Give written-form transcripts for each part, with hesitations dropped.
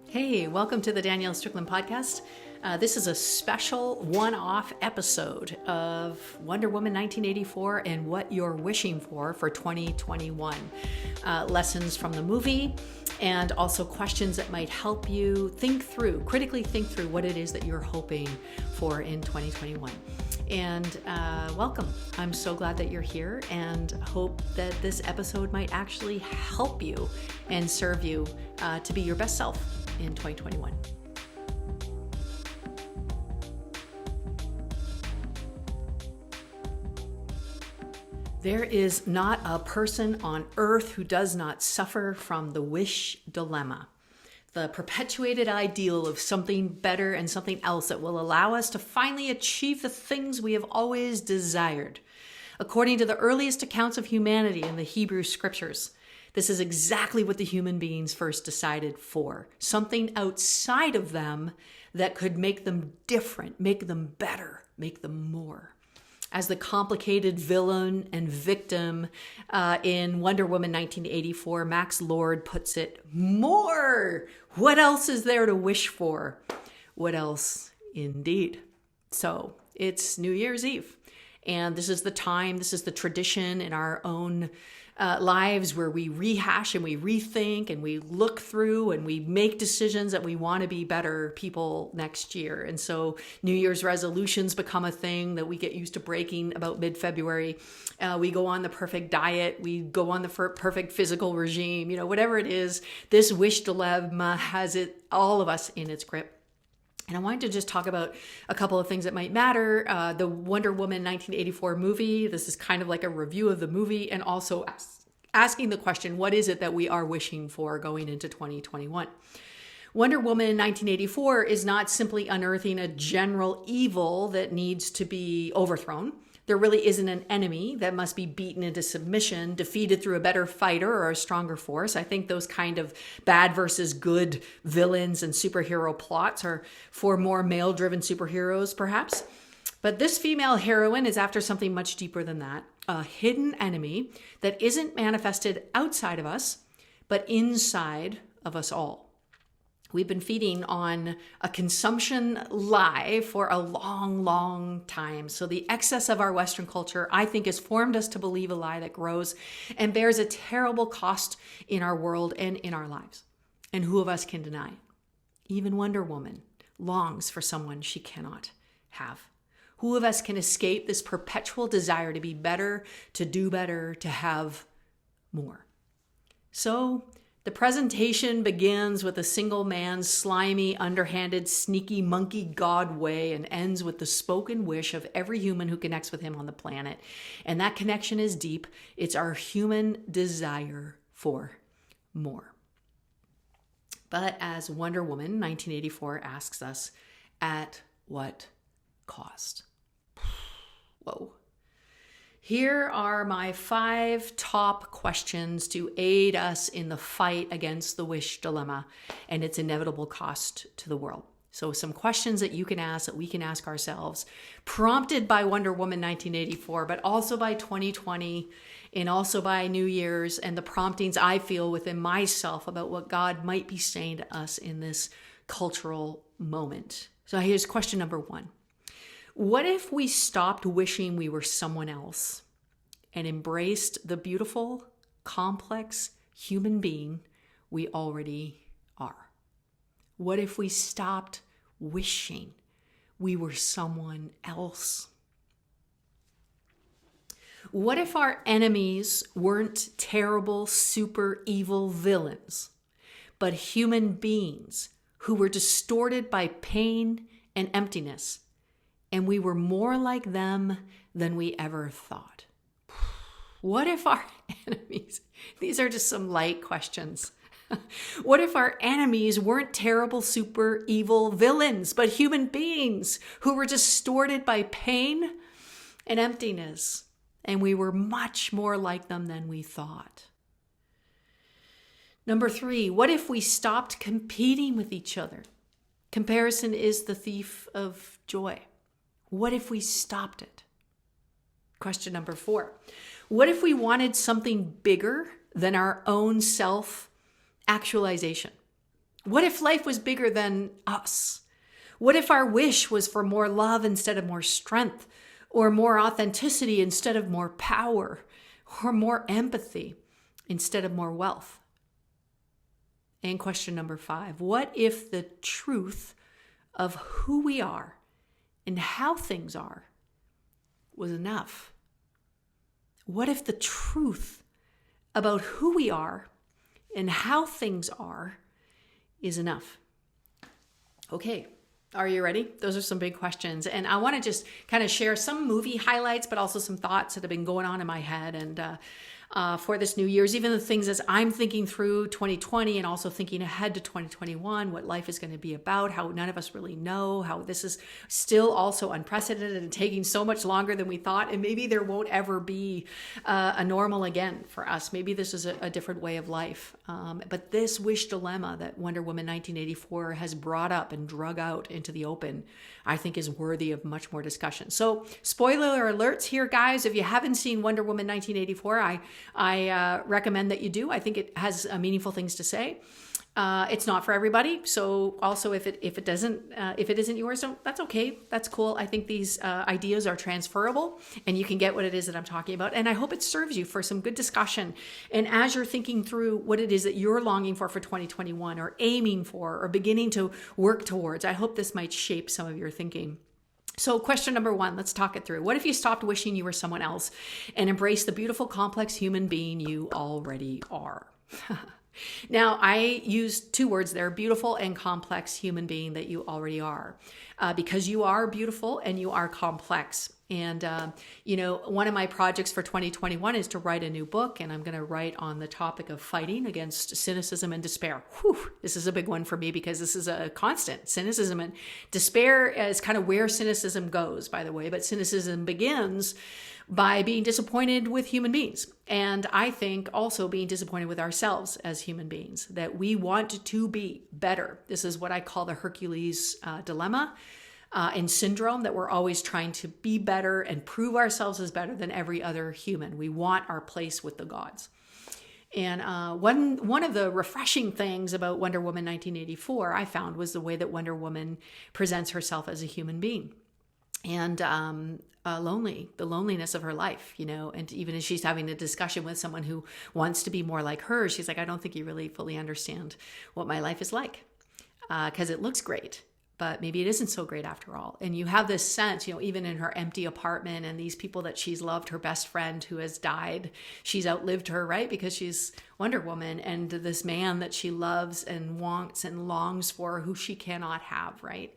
Hey, welcome to the Danielle Strickland podcast. This is a special one-off episode of Wonder Woman 1984 and what you're wishing for 2021. Lessons from the movie and also questions that might help you critically think through what it is that you're hoping for in 2021. And welcome. I'm so glad that you're here and hope that this episode might actually help you and serve you to be your best self in 2021. There is not a person on earth who does not suffer from the wish dilemma, the perpetuated ideal of something better and something else that will allow us to finally achieve the things we have always desired. According to the earliest accounts of humanity in the Hebrew scriptures, this is exactly what the human beings first decided for. Something outside of them that could make them different, make them better, make them more. As the complicated villain and victim in Wonder Woman 1984, Max Lord puts it, more! What else is there to wish for? What else indeed? So it's New Year's Eve. And this is the time, this is the tradition in our own lives where we rehash and we rethink and we look through and we make decisions that we want to be better people next year. And so New Year's resolutions become a thing that we get used to breaking about mid-February. We go on the perfect diet. We go on the perfect physical regime, whatever it is. This wish dilemma has all of us in its grip. And I wanted to just talk about a couple of things that might matter. The Wonder Woman 1984 movie. This is kind of like a review of the movie and also asking the question, what is it that we are wishing for going into 2021? Wonder Woman 1984 is not simply unearthing a general evil that needs to be overthrown. There really isn't an enemy that must be beaten into submission, defeated through a better fighter or a stronger force. I think those kind of bad versus good villains and superhero plots are for more male-driven superheroes, perhaps. But this female heroine is after something much deeper than that, a hidden enemy that isn't manifested outside of us, but inside of us all. We've been feeding on a consumption lie for a long, long time. So the excess of our Western culture, I think, has formed us to believe a lie that grows and bears a terrible cost in our world and in our lives. And who of us can deny? Even Wonder Woman longs for someone she cannot have. Who of us can escape this perpetual desire to be better, to do better, to have more? So the presentation begins with a single man's slimy, underhanded, sneaky monkey god way and ends with the spoken wish of every human who connects with him on the planet. And that connection is deep. It's our human desire for more. But as Wonder Woman 1984 asks us, at what cost? Whoa. Here are my 5 top questions to aid us in the fight against the wish dilemma and its inevitable cost to the world. So some questions that you can ask, that we can ask ourselves, prompted by Wonder Woman 1984, but also by 2020 and also by New Year's and the promptings I feel within myself about what God might be saying to us in this cultural moment. So here's question number 1. What if we stopped wishing we were someone else and embraced the beautiful, complex human being we already are? What if we stopped wishing we were someone else? What if our enemies weren't terrible, super evil villains, but human beings who were distorted by pain and emptiness? And we were more like them than we ever thought. What if our enemies, these are just some light questions. What if our enemies weren't terrible, super evil villains, but human beings who were distorted by pain and emptiness? And we were much more like them than we thought. Number 3, what if we stopped competing with each other? Comparison is the thief of joy. What if we stopped it? Question number 4. What if we wanted something bigger than our own self-actualization? What if life was bigger than us? What if our wish was for more love instead of more strength, or more authenticity instead of more power, or more empathy instead of more wealth? And question number 5, what if the truth of who we are and how things are was enough? What if the truth about who we are and how things are is enough? Okay, are you ready? Those are some big questions. And I want to just kind of share some movie highlights, but also some thoughts that have been going on in my head. And for this New Year's, even the things as I'm thinking through 2020 and also thinking ahead to 2021, what life is going to be about, how none of us really know, how this is still also unprecedented and taking so much longer than we thought. And maybe there won't ever be a normal again for us. Maybe this is a different way of life. But this wish dilemma that Wonder Woman 1984 has brought up and drug out into the open, I think is worthy of much more discussion. So spoiler alerts here, guys. If you haven't seen Wonder Woman 1984, I recommend that you do. I think it has meaningful things to say. It's not for everybody. So also if it isn't yours, that's okay. That's cool. I think these ideas are transferable and you can get what it is that I'm talking about. And I hope it serves you for some good discussion. And as you're thinking through what it is that you're longing for 2021 or aiming for or beginning to work towards, I hope this might shape some of your thinking. So question number 1, let's talk it through. What if you stopped wishing you were someone else and embraced the beautiful, complex human being you already are? Now, I use 2 words there, beautiful and complex human being that you already are, because you are beautiful and you are complex. And, one of my projects for 2021 is to write a new book, and I'm going to write on the topic of fighting against cynicism and despair. Whew, this is a big one for me because this is a constant. Cynicism and despair is kind of where cynicism goes, by the way, but cynicism begins by being disappointed with human beings. And I think also being disappointed with ourselves as human beings, that we want to be better. This is what I call the Hercules dilemma and syndrome, that we're always trying to be better and prove ourselves as better than every other human. We want our place with the gods. And one of the refreshing things about Wonder Woman 1984 I found was the way that Wonder Woman presents herself as a human being. And the loneliness of her life, and even as she's having a discussion with someone who wants to be more like her, she's like, I don't think you really fully understand what my life is like, because it looks great, but maybe it isn't so great after all. And you have this sense, even in her empty apartment and these people that she's loved, her best friend who has died, she's outlived her, right? Because she's Wonder Woman, and this man that she loves and wants and longs for, who she cannot have, right?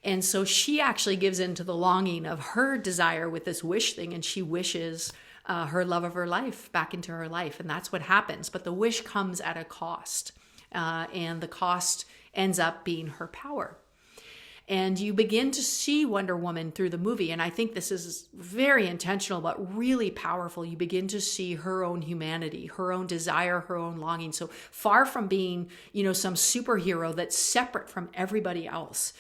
And so she actually gives in to the longing of her desire with this wish thing, and she wishes her love of her life back into her life. And that's what happens. But the wish comes at a cost, and the cost ends up being her power. And you begin to see Wonder Woman through the movie. And I think this is very intentional, but really powerful. You begin to see her own humanity, her own desire, her own longing. So far from being, some superhero that's separate from everybody else,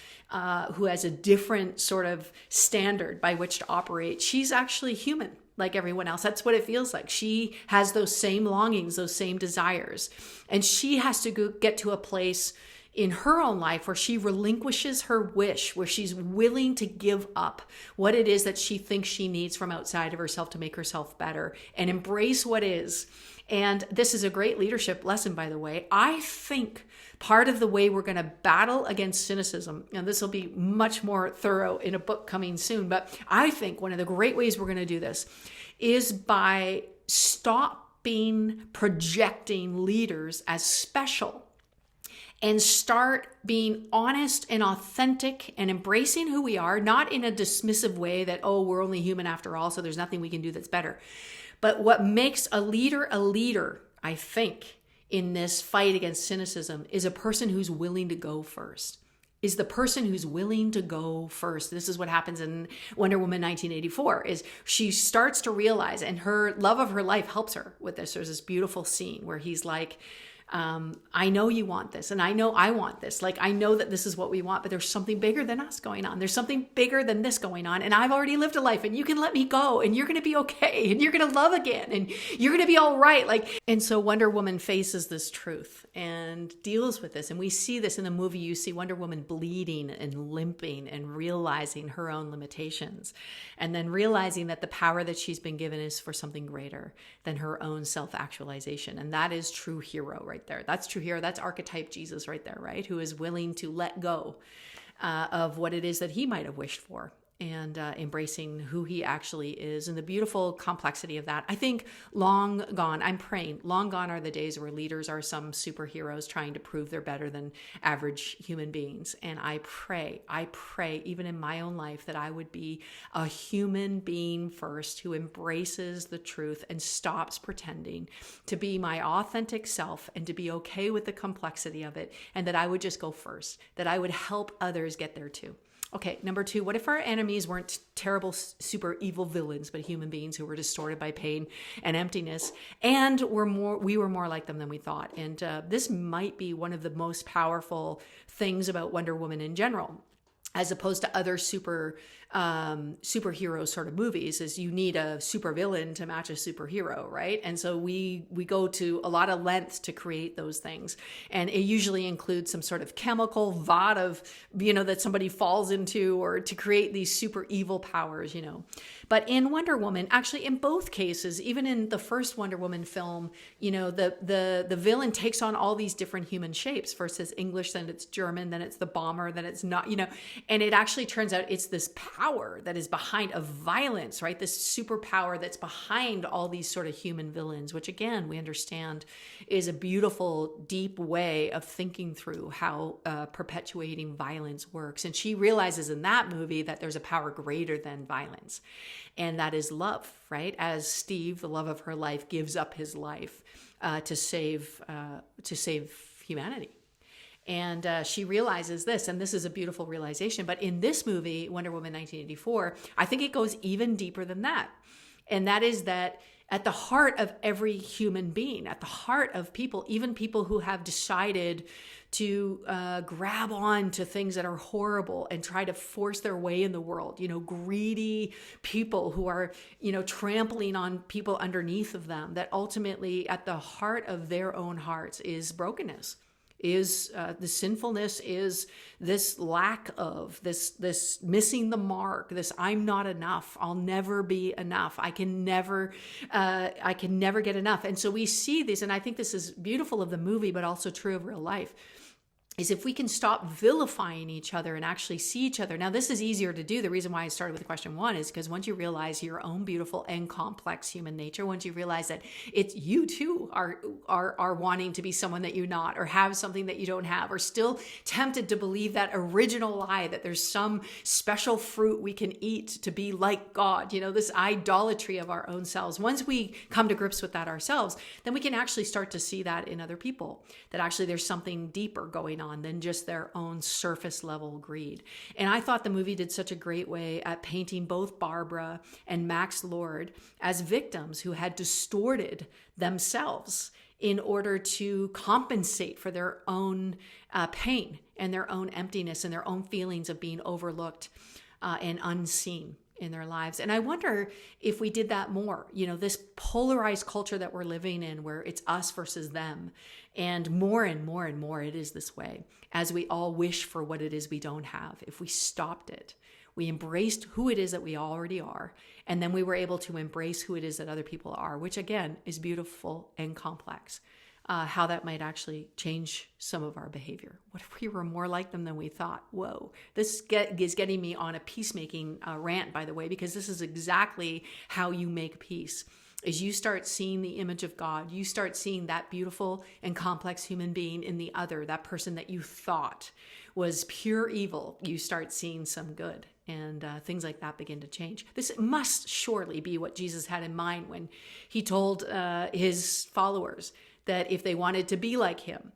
who has a different sort of standard by which to operate, she's actually human like everyone else. That's what it feels like. She has those same longings, those same desires. And she has to get to a place in her own life where she relinquishes her wish, where she's willing to give up what it is that she thinks she needs from outside of herself to make herself better and embrace what is. And this is a great leadership lesson, by the way. I think part of the way we're going to battle against cynicism, and this will be much more thorough in a book coming soon, but I think one of the great ways we're going to do this is by stopping projecting leaders as special and start being honest and authentic and embracing who we are, not in a dismissive way that, we're only human after all, so there's nothing we can do that's better. But what makes a leader, I think, in this fight against cynicism is a person who's willing to go first. Is the person who's willing to go first. This is what happens in Wonder Woman 1984, is she starts to realize, and her love of her life helps her with this. There's this beautiful scene where he's like, I know you want this, and I know I want this. Like, I know that this is what we want, but there's something bigger than us going on. There's something bigger than this going on, and I've already lived a life, and you can let me go, and you're going to be okay, and you're going to love again, and you're going to be all right. Like, and so Wonder Woman faces this truth and deals with this, and we see this in the movie. You see Wonder Woman bleeding and limping and realizing her own limitations, and then realizing that the power that she's been given is for something greater than her own self-actualization. And that is true hero right there. That's true hero. That's archetype Jesus right there, right? Who is willing to let go of what it is that he might have wished for, and embracing who he actually is, and the beautiful complexity of that. I think long gone, I'm praying, long gone are the days where leaders are some superheroes trying to prove they're better than average human beings. And I pray, even in my own life, that I would be a human being first who embraces the truth and stops pretending to be my authentic self and to be okay with the complexity of it, and that I would just go first, that I would help others get there too. Okay, number 2, what if our enemies weren't terrible, super evil villains, but human beings who were distorted by pain and emptiness, and we were more like them than we thought? And this might be one of the most powerful things about Wonder Woman in general, as opposed to other superhero sort of movies, is you need a supervillain to match a superhero, right? And so we go to a lot of lengths to create those things, and it usually includes some sort of chemical vat of, that somebody falls into, or to create these super evil powers, But in Wonder Woman, actually, in both cases, even in the first Wonder Woman film, the villain takes on all these different human shapes. First it's English, then it's German, then it's the bomber, then it's not, and it actually turns out it's this power that is behind of violence, right? This superpower that's behind all these sort of human villains, which again, we understand is a beautiful, deep way of thinking through how perpetuating violence works. And she realizes in that movie that there's a power greater than violence, and that is love, right? As Steve, the love of her life, gives up his life to save humanity. And she realizes this, and this is a beautiful realization. But in this movie, Wonder Woman 1984, I think it goes even deeper than that. And that is that at the heart of every human being, at the heart of people, even people who have decided to grab on to things that are horrible and try to force their way in the world, greedy people who are, trampling on people underneath of them, that ultimately at the heart of their own hearts is brokenness. Is the sinfulness, is this lack of, this missing the mark, this I'm not enough, I'll never be enough, I can never get enough. And so we see this, and I think this is beautiful of the movie, but also true of real life, is if we can stop vilifying each other and actually see each other. Now, this is easier to do. The reason why I started with question 1 is because once you realize your own beautiful and complex human nature, once you realize that it's you too are wanting to be someone that you're not, or have something that you don't have, or still tempted to believe that original lie that there's some special fruit we can eat to be like God, this idolatry of our own selves. Once we come to grips with that ourselves, then we can actually start to see that in other people, that actually there's something deeper going on than just their own surface level greed. And I thought the movie did such a great way at painting both Barbara and Max Lord as victims who had distorted themselves in order to compensate for their own pain and their own emptiness and their own feelings of being overlooked and unseen in their lives. And I wonder if we did that more, this polarized culture that we're living in, where it's us versus them. And more and more, it is this way, as we all wish for what it is we don't have. If we stopped it, we embraced who it is that we already are, and then we were able to embrace who it is that other people are, which again is beautiful and complex. How that might actually change some of our behavior. What if we were more like them than we thought? Whoa, this is getting me on a peacemaking rant, by the way, because this is exactly how you make peace. Is you start seeing the image of God, you start seeing that beautiful and complex human being in the other, that person that you thought was pure evil, you start seeing some good. And things like that begin to change. This must surely be what Jesus had in mind when he told his followers that if they wanted to be like him,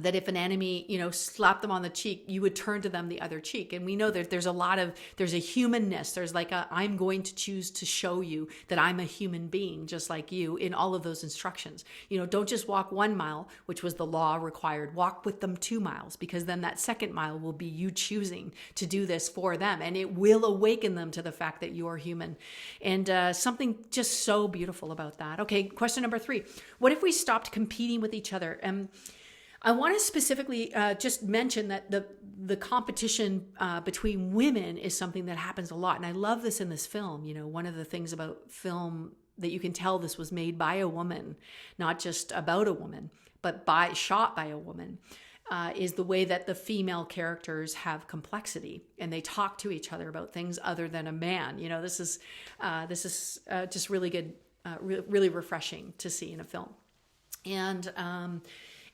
that if an enemy, slapped them on the cheek, you would turn to them the other cheek. And we know that there's a humanness. There's like I'm going to choose to show you that I'm a human being just like you in all of those instructions. Don't just walk 1 mile, which was the law required. Walk with them 2 miles, because then that second mile will be you choosing to do this for them. And it will awaken them to the fact that you're human. And something just so beautiful about that. Okay, question number 3. What if we stopped competing with each other? I want to specifically just mention that the competition between women is something that happens a lot. And I love this in this film. One of the things about film that you can tell this was made by a woman, not just about a woman, but shot by a woman, is the way that the female characters have complexity and they talk to each other about things other than a man. This is just really good, really refreshing to see in a film.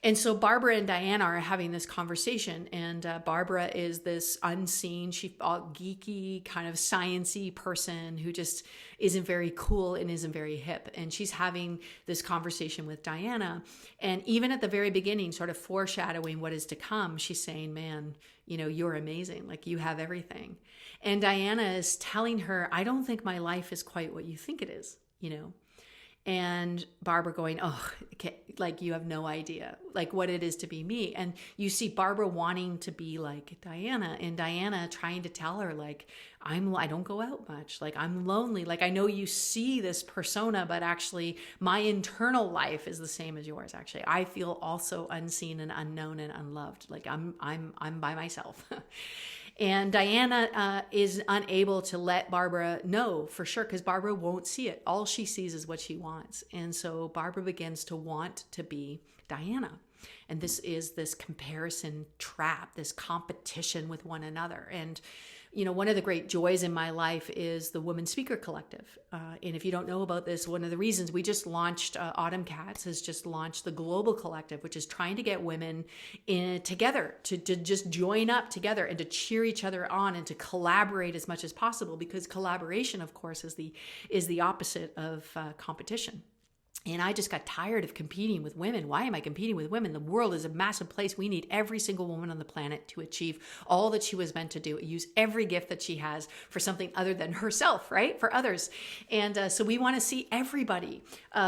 And so Barbara and Diana are having this conversation, and Barbara is this unseen, geeky, kind of sciencey person who just isn't very cool and isn't very hip. And she's having this conversation with Diana. And even at the very beginning, sort of foreshadowing what is to come, she's saying, man, you're amazing. Like, you have everything. And Diana is telling her, I don't think my life is quite what you think it is, And Barbara going, oh, okay, like, you have no idea, like, what it is to be me. And you see Barbara wanting to be like Diana, and Diana trying to tell her, like, I don't go out much. Like, I'm lonely. Like, I know you see this persona, but actually my internal life is the same as yours. Actually, I feel also unseen and unknown and unloved. Like, I'm by myself. And Diana is unable to let Barbara know for sure, because Barbara won't see it. All she sees is what she wants. And so Barbara begins to want to be Diana. And this is this comparison trap, this competition with one another. And one of the great joys in my life is the Women Speaker Collective. And if you don't know about this, one of the reasons we just launched, Autumn Cats has just launched the Global Collective, which is trying to get women together, to just join up together and to cheer each other on and to collaborate as much as possible, because collaboration, of course, is the opposite of competition. And I just got tired of competing with women. Why am I competing with women? The world is a massive place. We need every single woman on the planet to achieve all that she was meant to do, use every gift that she has for something other than herself, right? For others. And so we want to see everybody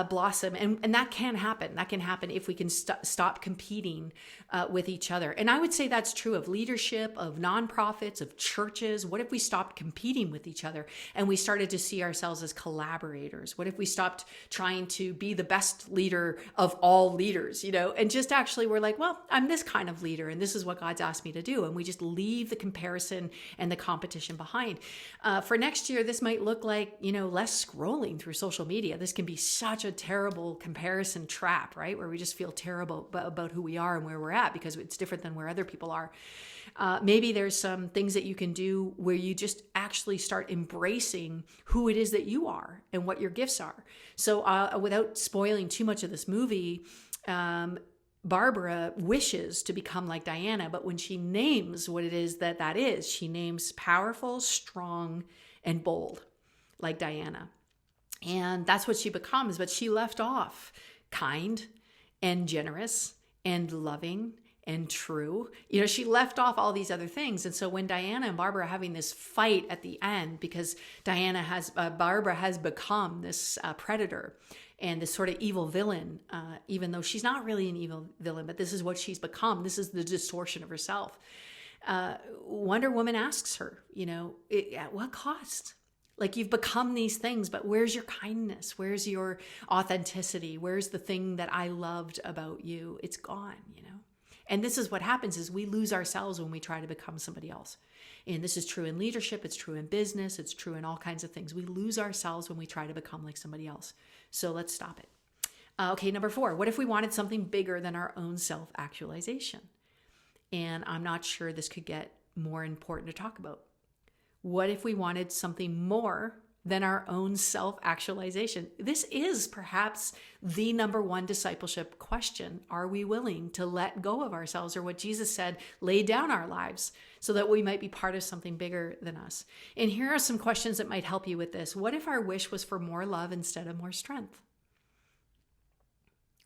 blossom. And that can happen. That can happen if we can stop competing with each other. And I would say that's true of leadership, of nonprofits, of churches. What if we stopped competing with each other and we started to see ourselves as collaborators? What if we stopped trying to be the best leader of all leaders, and just actually we're like, well, I'm this kind of leader and this is what God's asked me to do. And we just leave the comparison and the competition behind. For next year, this might look like, less scrolling through social media. This can be such a terrible comparison trap, right? Where we just feel terrible about who we are and where we're at because it's different than where other people are. Maybe there's some things that you can do where you just actually start embracing who it is that you are and what your gifts are. So without spoiling too much of this movie, Barbara wishes to become like Diana, but when she names what it is that is, she names powerful, strong, and bold, like Diana. And that's what she becomes, but she left off kind and generous and loving and true. She left off all these other things. And so when Diana and Barbara are having this fight at the end, because Barbara has become this predator and this sort of evil villain, even though she's not really an evil villain, but this is what she's become. This is the distortion of herself. Wonder Woman asks her, at what cost? Like, you've become these things, but where's your kindness? Where's your authenticity? Where's the thing that I loved about you? It's gone, And this is what happens is we lose ourselves when we try to become somebody else. And this is true in leadership. It's true in business. It's true in all kinds of things. We lose ourselves when we try to become like somebody else. So let's stop it. Okay, number 4, what if we wanted something bigger than our own self-actualization? And I'm not sure this could get more important to talk about. What if we wanted something more than our own self-actualization? This is perhaps the number one discipleship question. Are we willing to let go of ourselves, or what Jesus said, lay down our lives so that we might be part of something bigger than us? And here are some questions that might help you with this. What if our wish was for more love instead of more strength?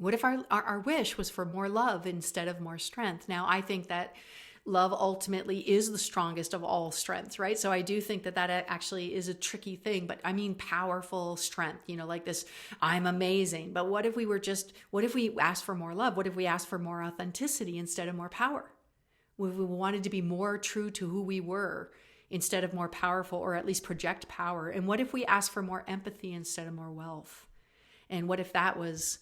What if our wish was for more love instead of more strength? Now, I think that love ultimately is the strongest of all strengths, right? So I do think that that actually is a tricky thing, but I mean powerful strength, like this, I'm amazing. But what if we asked for more love? What if we asked for more authenticity instead of more power? What if we wanted to be more true to who we were instead of more powerful, or at least project power? And what if we asked for more empathy instead of more wealth? And what if that was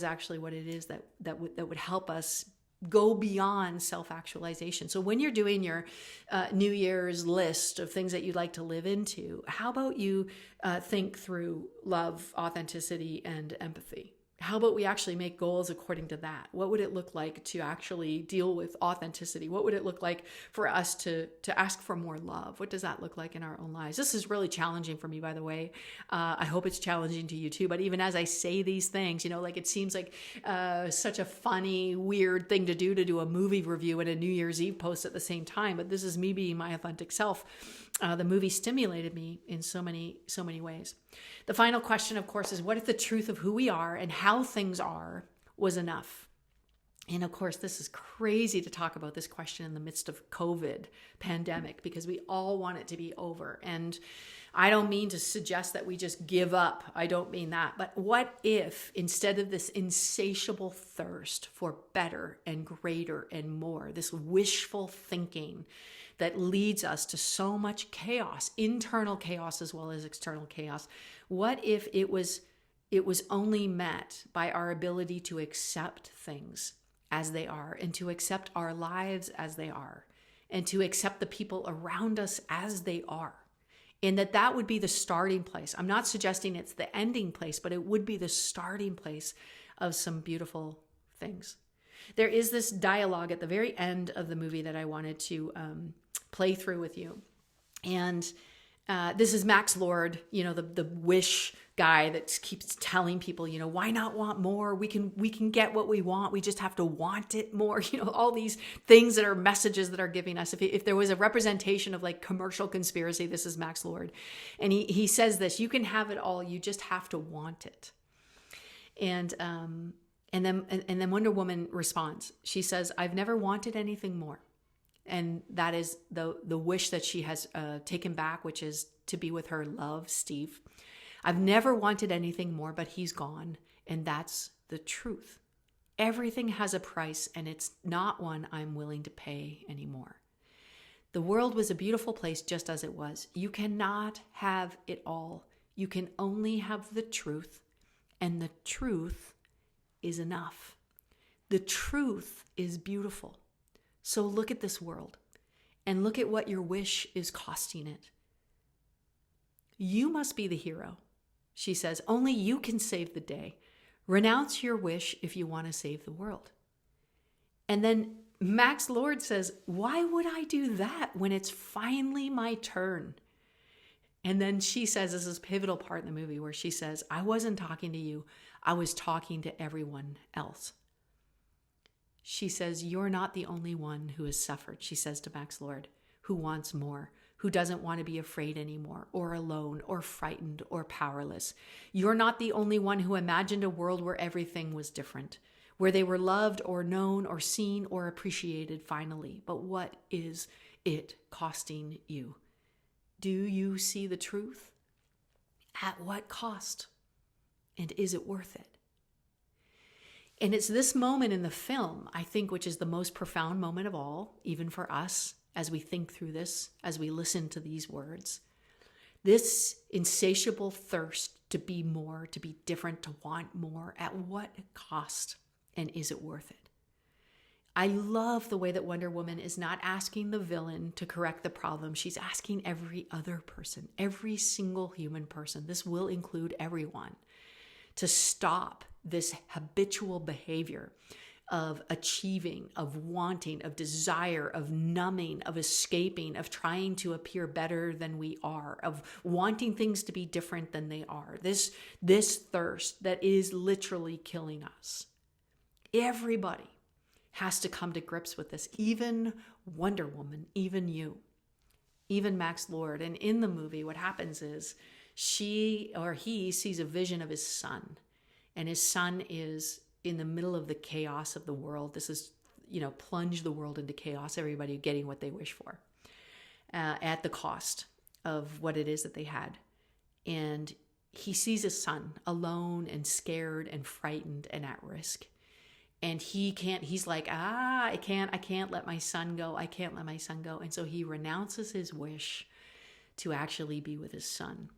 actually what it is that would help us go beyond self-actualization? So when you're doing your New Year's list of things that you'd like to live into, how about you think through love, authenticity, and empathy? How about we actually make goals according to that? What would it look like to actually deal with authenticity? What would it look like for us to ask for more love? What does that look like in our own lives? This is really challenging for me, by the way. I hope it's challenging to you too. But even as I say these things, like it seems like such a funny, weird thing to do a movie review and a New Year's Eve post at the same time. But this is me being my authentic self. The movie stimulated me in so many ways. The final question, of course, is what if the truth of who we are and how things are was enough? And of course, this is crazy to talk about this question in the midst of COVID pandemic, because we all want it to be over. And I don't mean to suggest that we just give up. I don't mean that. But what if instead of this insatiable thirst for better and greater and more, this wishful thinking that leads us to so much chaos, internal chaos as well as external chaos, what if it was only met by our ability to accept things as they are, and to accept our lives as they are, and to accept the people around us as they are? And that would be the starting place. I'm not suggesting it's the ending place, but it would be the starting place of some beautiful things. There is this dialogue at the very end of the movie that I wanted to play through with you. And this is Max Lord, the wish guy that keeps telling people, why not want more? We can get what we want. We just have to want it more. All these things that are messages that are giving us. If there was a representation of like commercial conspiracy, this is Max Lord. And he says this: you can have it all. You just have to want it. And then Wonder Woman responds. She says, I've never wanted anything more. And that is the wish that she has taken back, which is to be with her love, Steve. I've never wanted anything more, but he's gone. And that's the truth. Everything has a price, and it's not one I'm willing to pay anymore. The world was a beautiful place just as it was. You cannot have it all. You can only have the truth, and the truth is enough. The truth is beautiful. So look at this world and look at what your wish is costing it. You must be the hero, she says. Only you can save the day. Renounce your wish if you want to save the world. And then Max Lord says, why would I do that when it's finally my turn? And then she says, this is a pivotal part in the movie where she says, I wasn't talking to you. I was talking to everyone else. She says, you're not the only one who has suffered, she says to Max Lord, who wants more, who doesn't want to be afraid anymore, or alone, or frightened, or powerless. You're not the only one who imagined a world where everything was different, where they were loved or known or seen or appreciated finally. But what is it costing you? Do you see the truth? At what cost? And is it worth it? And it's this moment in the film, I think, which is the most profound moment of all, even for us, as we think through this, as we listen to these words. This insatiable thirst to be more, to be different, to want more, at what cost? And is it worth it? I love the way that Wonder Woman is not asking the villain to correct the problem. She's asking every other person, every single human person, this will include everyone, to stop this habitual behavior of achieving, of wanting, of desire, of numbing, of escaping, of trying to appear better than we are, of wanting things to be different than they are. This thirst that is literally killing us. Everybody has to come to grips with this, even Wonder Woman, even you, even Max Lord. And in the movie, what happens is she or he sees a vision of his son. And his son is in the middle of the chaos of the world. This is, plunge the world into chaos, everybody getting what they wish for at the cost of what it is that they had. And he sees his son alone and scared and frightened and at risk. And he's like, I can't let my son go. I can't let my son go. And so he renounces his wish to actually be with his son.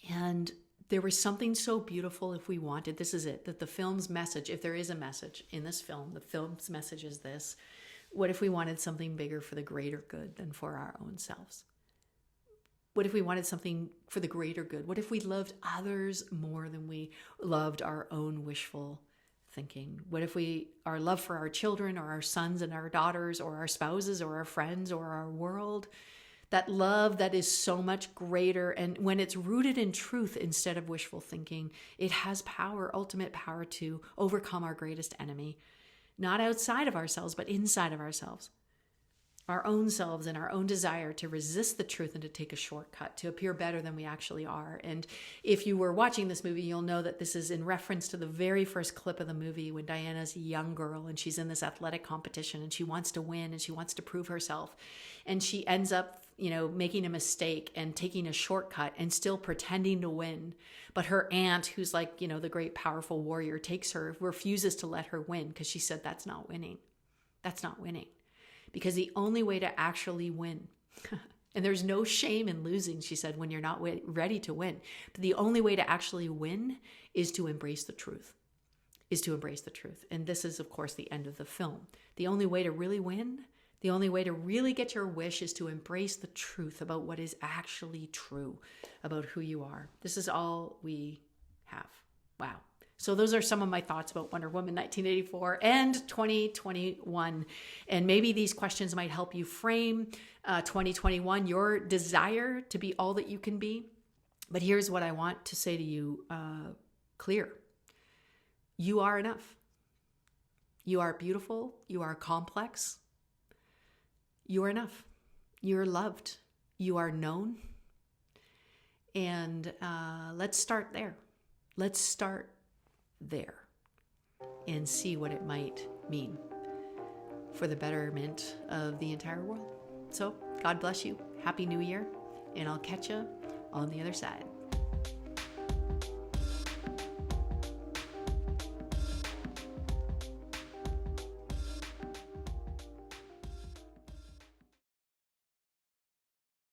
And there was something so beautiful, if we wanted, this is it, that the film's message, if there is a message in this film, the film's message is this: what if we wanted something bigger for the greater good than for our own selves? What if we wanted something for the greater good? What if we loved others more than we loved our own wishful thinking? What if our love for our children or our sons and our daughters or our spouses or our friends or our world, that love that is so much greater, and when it's rooted in truth instead of wishful thinking, it has power, ultimate power, to overcome our greatest enemy, not outside of ourselves, but inside of ourselves. Our own selves and our own desire to resist the truth and to take a shortcut, to appear better than we actually are. And if you were watching this movie, you'll know that this is in reference to the very first clip of the movie when Diana's a young girl and she's in this athletic competition and she wants to win and she wants to prove herself. And she ends up, making a mistake and taking a shortcut and still pretending to win. But her aunt, who's like, the great powerful warrior, takes her, refuses to let her win because she said, that's not winning. That's not winning. Because the only way to actually win, and there's no shame in losing, she said, when you're not ready to win. But the only way to actually win is to embrace the truth, And this is, of course, the end of the film. The only way to really win, the only way to really get your wish is to embrace the truth about what is actually true about who you are. This is all we have. Wow. So those are some of my thoughts about Wonder Woman 1984 and 2021. And maybe these questions might help you frame 2021, your desire to be all that you can be. But here's what I want to say to you clear. You are enough. You are beautiful. You are complex. You are enough. You're loved. You are known. And let's start there. Let's start there and see what it might mean for the betterment of the entire world. So God bless you. Happy New Year. And I'll catch you on the other side.